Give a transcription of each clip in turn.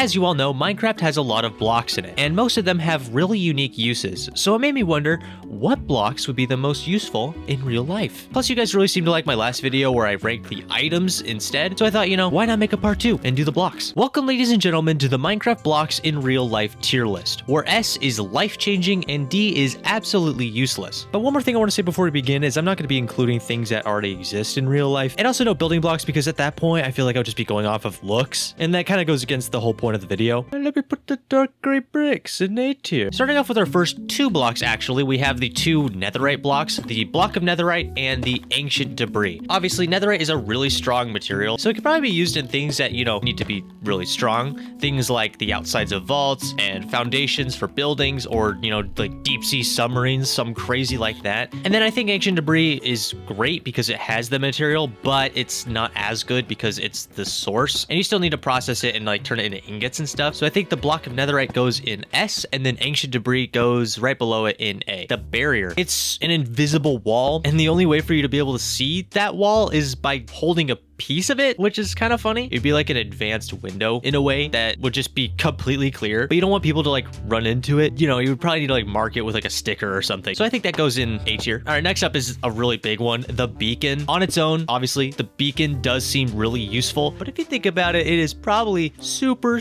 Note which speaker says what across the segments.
Speaker 1: As you all know, Minecraft has a lot of blocks in it, and most of them have really unique uses, so it made me wonder what blocks would be the most useful in real life. Plus, you guys really seemed to like my last video where I ranked the items instead, so I thought, why not make a part 2 and do the blocks? Welcome, ladies and gentlemen, to the Minecraft blocks in real life tier list, where S is life-changing and D is absolutely useless. But one more thing I want to say before we begin is I'm not going to be including things that already exist in real life, and also no building blocks, because at that point I feel like I'll just be going off of looks, and that kind of goes against the whole point of the video. Let me put the dark gray bricks in A tier. Starting off with our first 2 blocks, actually, we have the 2 netherite blocks, the block of netherite and the ancient debris. Obviously, netherite is a really strong material, so it could probably be used in things that, need to be really strong. Things like the outsides of vaults and foundations for buildings, or, like deep sea submarines, some crazy like that. And then I think ancient debris is great because it has the material, but it's not as good because it's the source, and you still need to process it and like turn it into ingots and stuff. So I think the block of netherite goes in S, and then ancient debris goes right below it in A. The barrier, it's an invisible wall, and the only way for you to be able to see that wall is by holding a piece of it, which is kind of funny. It'd be like an advanced window in a way that would just be completely clear, but you don't want people to like run into it. You would probably need to like mark it with like a sticker or something. So I think that goes in A tier. All right, next up is a really big one, the beacon. On its own, obviously, the beacon does seem really useful, but if you think about it, it is probably super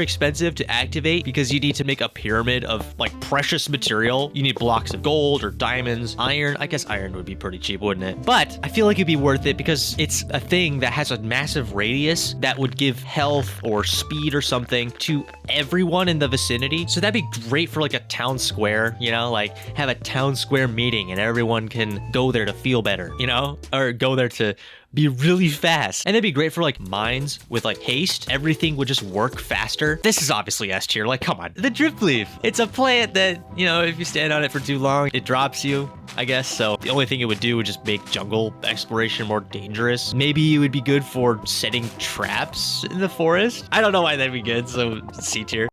Speaker 1: expensive to activate because you need to make a pyramid of like precious material. You need blocks of gold or diamonds, iron. I guess iron would be pretty cheap, wouldn't it? But I feel like it'd be worth it because it's a thing that has a massive radius that would give health or speed or something to everyone in the vicinity. So that'd be great for like a town square, like have a town square meeting and everyone can go there to feel better, or go there to be really fast. And it'd be great for like mines with like haste. Everything would just work faster. This is obviously S tier. Like, come on. The drip leaf. It's a plant that, if you stand on it for too long, it drops you, I guess. So the only thing it would do would just make jungle exploration more dangerous. Maybe it would be good for setting traps in the forest. I don't know why that'd be good. So C tier.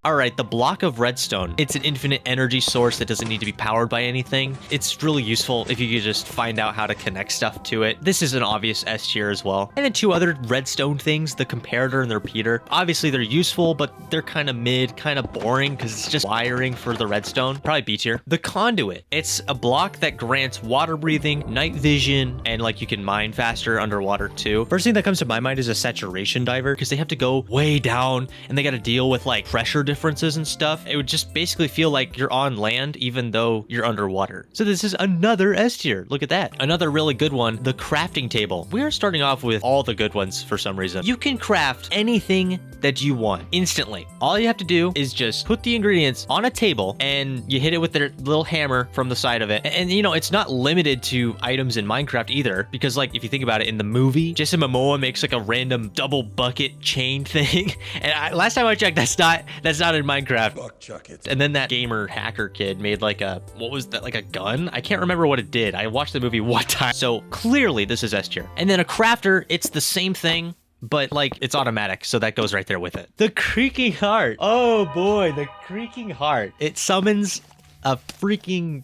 Speaker 1: Alright, the block of redstone. It's an infinite energy source that doesn't need to be powered by anything. It's really useful if you could just find out how to connect stuff to it. This is an obvious S tier as well. And then 2 other redstone things, the comparator and the repeater. Obviously, they're useful, but they're kind of mid, kind of boring because it's just wiring for the redstone. Probably B tier. The conduit. It's a block that grants water breathing, night vision, and like you can mine faster underwater too. First thing that comes to my mind is a saturation diver because they have to go way down and they got to deal with like pressure differences and stuff. It would just basically feel like you're on land even though you're underwater. So this is another S tier. Look at that. Another really good one, the crafting table. We are starting off with all the good ones for some reason. You can craft anything that you want instantly. All you have to do is just put the ingredients on a table and you hit it with their little hammer from the side of it. And it's not limited to items in Minecraft either, because like if you think about it, in the movie, Jason Momoa makes like a random double bucket chain thing. And last time I checked, that's not in Minecraft.
Speaker 2: Fuck, chuck it.
Speaker 1: And then that gamer hacker kid made like what was that, like a gun? I can't remember what it did. I watched the movie one time. So clearly this is S tier. And then a crafter, it's the same thing, but like it's automatic, so that goes right there with it. The creaking heart. Oh boy, the creaking heart. It summons a freaking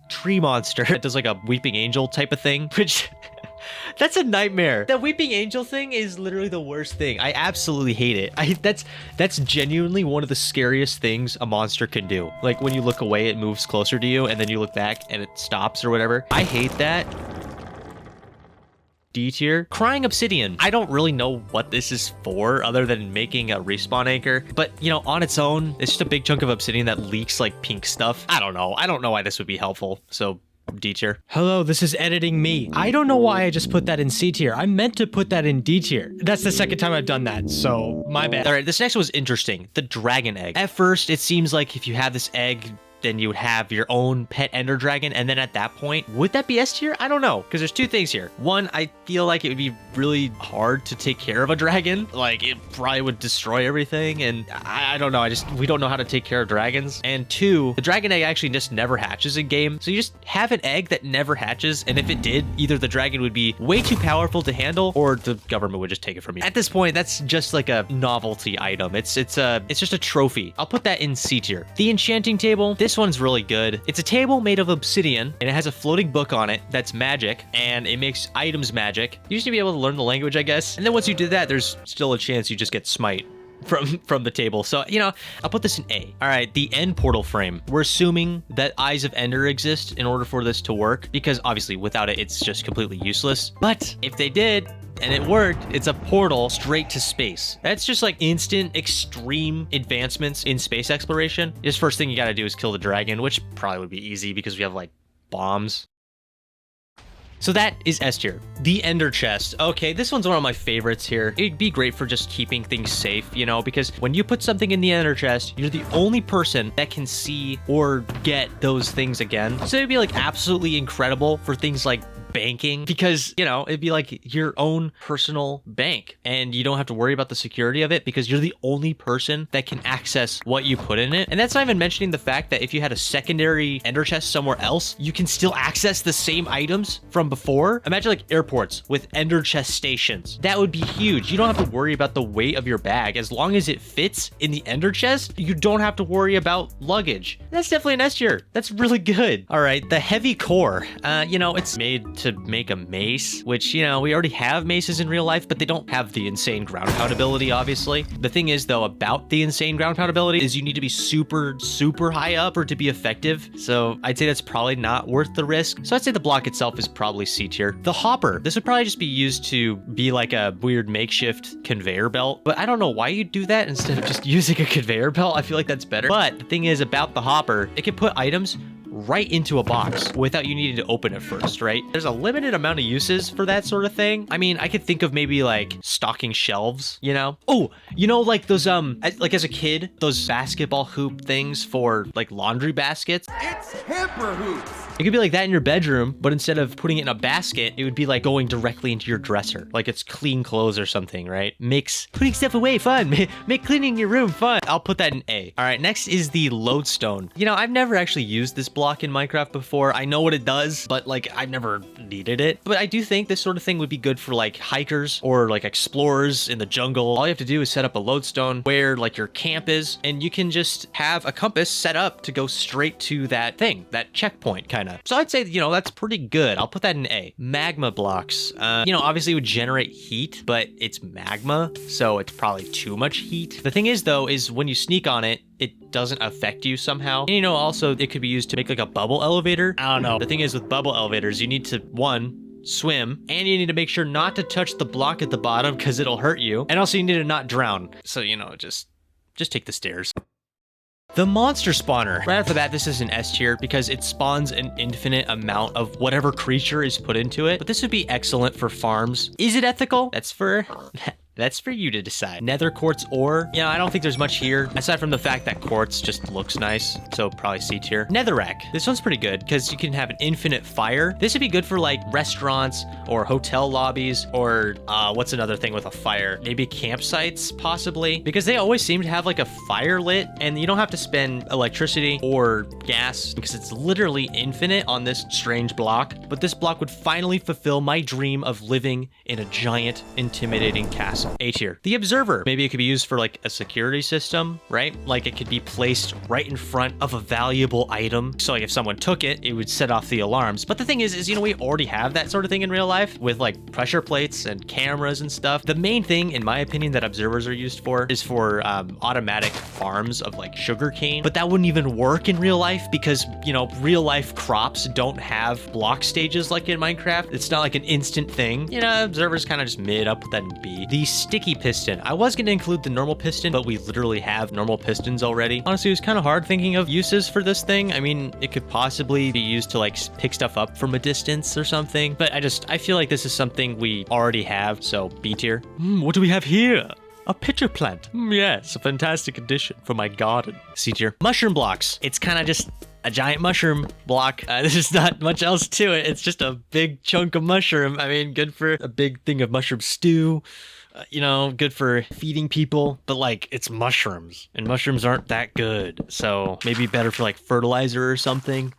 Speaker 1: tree monster. It does like a weeping angel type of thing, which that's a nightmare. The weeping angel thing is literally the worst thing. I absolutely hate it. That's genuinely one of the scariest things a monster can do. Like when you look away, it moves closer to you, and then you look back and it stops or whatever. I hate that. D tier. Crying obsidian. I don't really know what this is for other than making a respawn anchor, but on its own, it's just a big chunk of obsidian that leaks like pink stuff. I don't know why this would be helpful. So D tier.
Speaker 3: Hello, this is editing me. I don't know why I just put that in C tier. I meant to put that in D tier. That's the second time I've done that, so my bad.
Speaker 1: All right, this next was interesting. The dragon egg. At first, it seems like if you have this egg, then you would have your own pet ender dragon, and then at that point, would that be S tier? I don't know, because there's 2 things here. One, I feel like it would be really hard to take care of a dragon. Like, it probably would destroy everything, and I don't know. We don't know how to take care of dragons. And 2, the dragon egg actually just never hatches in game, so you just have an egg that never hatches, and if it did, either the dragon would be way too powerful to handle, or the government would just take it from you. At this point, that's just like a novelty item. It's just a trophy. I'll put that in C tier. The enchanting table. This this one's really good. It's a table made of obsidian, and it has a floating book on it that's magic, and it makes items magic. You just need to be able to learn the language, I guess. And then once you did that, there's still a chance you just get smite from the table. So, you know, I'll put this in A. All right, the end portal frame. We're assuming that Eyes of Ender exist in order for this to work, because obviously without it, it's just completely useless. But if they did, and it worked, it's a portal straight to space. That's just like instant extreme advancements in space exploration. Just first thing you gotta do is kill the dragon, which probably would be easy because we have like bombs. So that is S tier. The Ender Chest. Okay, this one's one of my favorites here. It'd be great for just keeping things safe, you know, because when you put something in the Ender Chest, you're the only person that can see or get those things again. So it'd be like absolutely incredible for things like banking, because, you know, it'd be like your own personal bank and you don't have to worry about the security of it because you're the only person that can access what you put in it. And that's not even mentioning the fact that if you had a secondary Ender Chest somewhere else, you can still access the same items from before. Imagine like airports with Ender Chest stations. That would be huge. You don't have to worry about the weight of your bag. As long as it fits in the Ender Chest, you don't have to worry about luggage. That's definitely an S tier. That's really good. All right, the heavy core. You know, it's made to make a mace, which, you know, we already have maces in real life, but they don't have the insane ground pound ability, obviously. The thing is, though, about the insane ground pound ability is you need to be super, super high up for it to be effective. So I'd say that's probably not worth the risk. So I'd say the block itself is probably C tier. The hopper. This would probably just be used to be like a weird makeshift conveyor belt, but I don't know why you'd do that instead of just using a conveyor belt. I feel like that's better. But the thing is about the hopper, it can put items right into a box without you needing to open it first, right? There's a limited amount of uses for that sort of thing. I mean, I could think of maybe like stocking shelves, you know? Oh, you know, like those, like as a kid, those basketball hoop things for like laundry baskets.
Speaker 2: It's hamper hoops.
Speaker 1: It could be like that in your bedroom, but instead of putting it in a basket, it would be like going directly into your dresser. Like it's clean clothes or something, right? Makes putting stuff away fun. Make cleaning your room fun. I'll put that in A. All right, next is the lodestone. You know, I've never actually used this block in Minecraft before. I know what it does, but like I've never needed it. But I do think this sort of thing would be good for like hikers or like explorers in the jungle. All you have to do is set up a lodestone where like your camp is, and you can just have a compass set up to go straight to that thing, that checkpoint kind of. So I'd say, you know, that's pretty good. I'll put that in A. Magma blocks. You know, obviously it would generate heat, but it's magma, so it's probably too much heat. The thing is, though, is when you sneak on it, it doesn't affect you somehow. And, you know, also it could be used to make like a bubble elevator. I don't know. The thing is with bubble elevators, you need to, one, swim, and you need to make sure not to touch the block at the bottom because it'll hurt you. And also you need to not drown. So, you know, just take the stairs. The monster spawner. Right off the bat, this is an S tier because it spawns an infinite amount of whatever creature is put into it. But this would be excellent for farms. Is it ethical? That's for you to decide. Nether quartz ore. You know, I don't think there's much here aside from the fact that quartz just looks nice. So probably C tier. Netherrack. This one's pretty good because you can have an infinite fire. This would be good for like restaurants or hotel lobbies or what's another thing with a fire? Maybe campsites possibly, because they always seem to have like a fire lit and you don't have to spend electricity or gas because it's literally infinite on this strange block. But this block would finally fulfill my dream of living in a giant, intimidating castle. A tier. The observer. Maybe it could be used for like a security system, right? Like it could be placed right in front of a valuable item. So like if someone took it, it would set off the alarms. But the thing is, you know, we already have that sort of thing in real life with like pressure plates and cameras and stuff. The main thing, in my opinion, that observers are used for is for automatic farms of like sugar cane. But that wouldn't even work in real life because, you know, real life crops don't have block stages like in Minecraft. It's not like an instant thing. You know, observers kind of just mid up with that in B. The sticky piston. I was going to include the normal piston, but we literally have normal pistons already. Honestly, it was kind of hard thinking of uses for this thing. I mean, it could possibly be used to like pick stuff up from a distance or something, but I feel like this is something we already have, so B tier. What do we have here? A pitcher plant. Yes, a fantastic addition for my garden. C tier. Mushroom blocks. It's kind of just a giant mushroom block. There's not much else to it. It's just a big chunk of mushroom. I mean, good for a big thing of mushroom stew. You know, good for feeding people, but like it's mushrooms and mushrooms aren't that good. So maybe better for like fertilizer or something.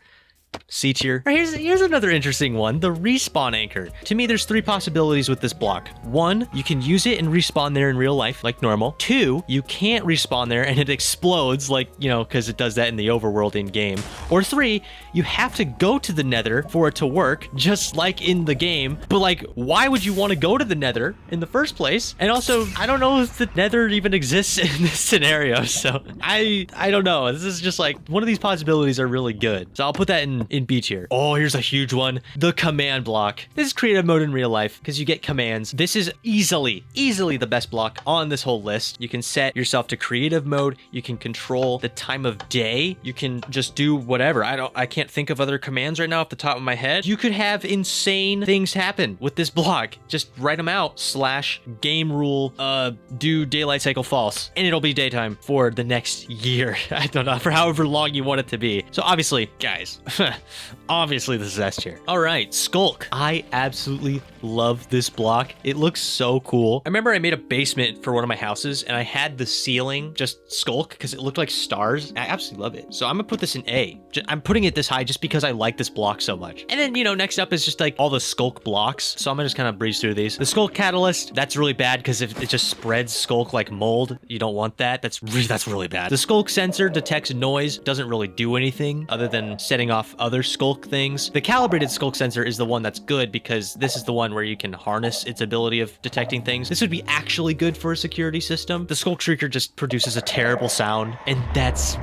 Speaker 1: C tier. All right, here's another interesting one, the respawn anchor. To me, there's 3 possibilities with this block. 1, you can use it and respawn there in real life like normal. 2, you can't respawn there and it explodes like, you know, because it does that in the overworld in game. Or 3, you have to go to the nether for it to work, just like in the game. But like, why would you want to go to the nether in the first place? And also, I don't know if the nether even exists in this scenario, so I don't know. This is just like, one of these possibilities are really good. So I'll put that in B tier. Oh, here's a huge one. The command block. This is creative mode in real life because you get commands. This is easily the best block on this whole list. You can set yourself to creative mode. You can control the time of day. You can just do whatever. I can't think of other commands right now off the top of my head. You could have insane things happen with this block. Just write them out. / game rule, do daylight cycle false, and it'll be daytime for the next year. I don't know, for however long you want it to be. So obviously, guys, obviously this is S tier. All right, Skulk. I absolutely love this block. It looks so cool. I remember I made a basement for one of my houses and I had the ceiling just Skulk because it looked like stars. I absolutely love it. So I'm gonna put this in A. I'm putting it this high just because I like this block so much. And then, you know, next up is just like all the Skulk blocks. So I'm gonna just kind of breeze through these. The Skulk Catalyst, that's really bad because if it just spreads Skulk like mold, you don't want that. That's really bad. The Skulk Sensor detects noise, doesn't really do anything other than setting off other Skulk things. The Calibrated Skulk Sensor is the one that's good because this is the one where you can harness its ability of detecting things. This would be actually good for a security system. The Skulk Shrieker just produces a terrible sound, and that's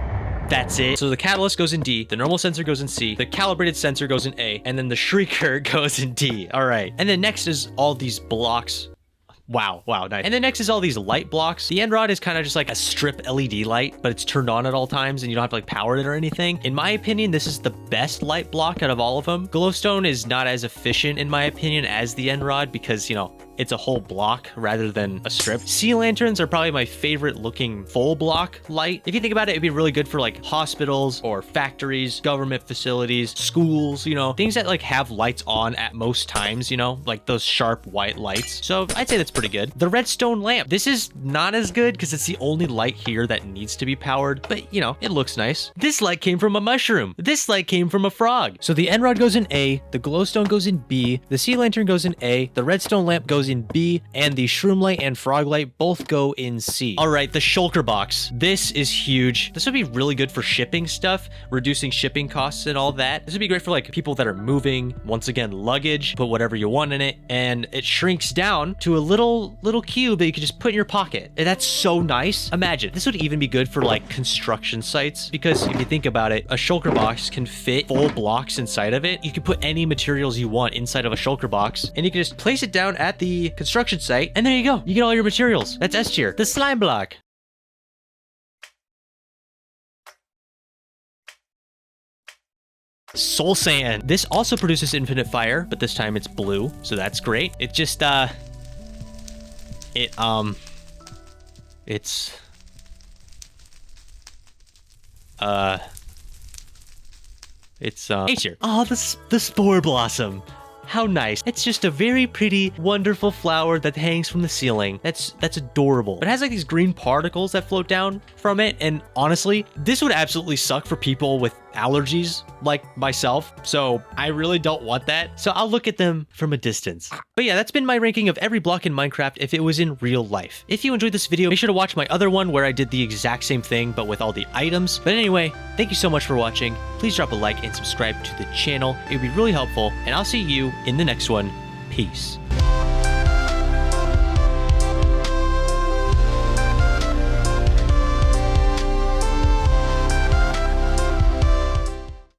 Speaker 1: it. So the Catalyst goes in D, the normal sensor goes in C, the Calibrated Sensor goes in A, and then the Shrieker goes in D. All right. And then next is all these blocks. Wow, nice. And then next is all these light blocks. The end rod is kind of just like a strip LED light, but it's turned on at all times and you don't have to like power it or anything. In my opinion, this is the best light block out of all of them. Glowstone is not as efficient in my opinion as the end rod because, you know, it's a whole block rather than a strip. Sea lanterns are probably my favorite looking full block light. If you think about it, it'd be really good for like hospitals or factories, government facilities, schools, you know, things that like have lights on at most times, you know, like those sharp white lights. So I'd say that's pretty good. The redstone lamp. This is not as good because it's the only light here that needs to be powered, but you know, it looks nice. This light came from a mushroom. This light came from a frog. So the end rod goes in A, the glowstone goes in B, the sea lantern goes in A, the redstone lamp goes in B, and the shroom light and frog light both go in C. All right, the shulker box. This is huge. This would be really good for shipping stuff, reducing shipping costs and all that. This would be great for like people that are moving, once again, luggage, put whatever you want in it, and it shrinks down to a little cube that you can just put in your pocket. And that's so nice. Imagine, this would even be good for like construction sites, because if you think about it, a shulker box can fit full blocks inside of it. You can put any materials you want inside of a shulker box, and you can just place it down at the construction site, and there you go. You get all your materials. That's S tier. The slime block. Soul Sand. This also produces infinite fire, but this time it's blue, so that's great. It just, it's A tier. Oh, the Spore Blossom. How nice. It's just a very pretty, wonderful flower that hangs from the ceiling. That's adorable. It has like these green particles that float down from it, and honestly, this would absolutely suck for people with allergies like myself, so I really don't want that. So I'll look at them from a distance. But yeah, that's been my ranking of every block in Minecraft if it was in real life. If you enjoyed this video, make sure to watch my other one where I did the exact same thing but with all the items. But anyway, thank you so much for watching. Please drop a like and subscribe to the channel. It would be really helpful, and I'll see you in the next one. Peace.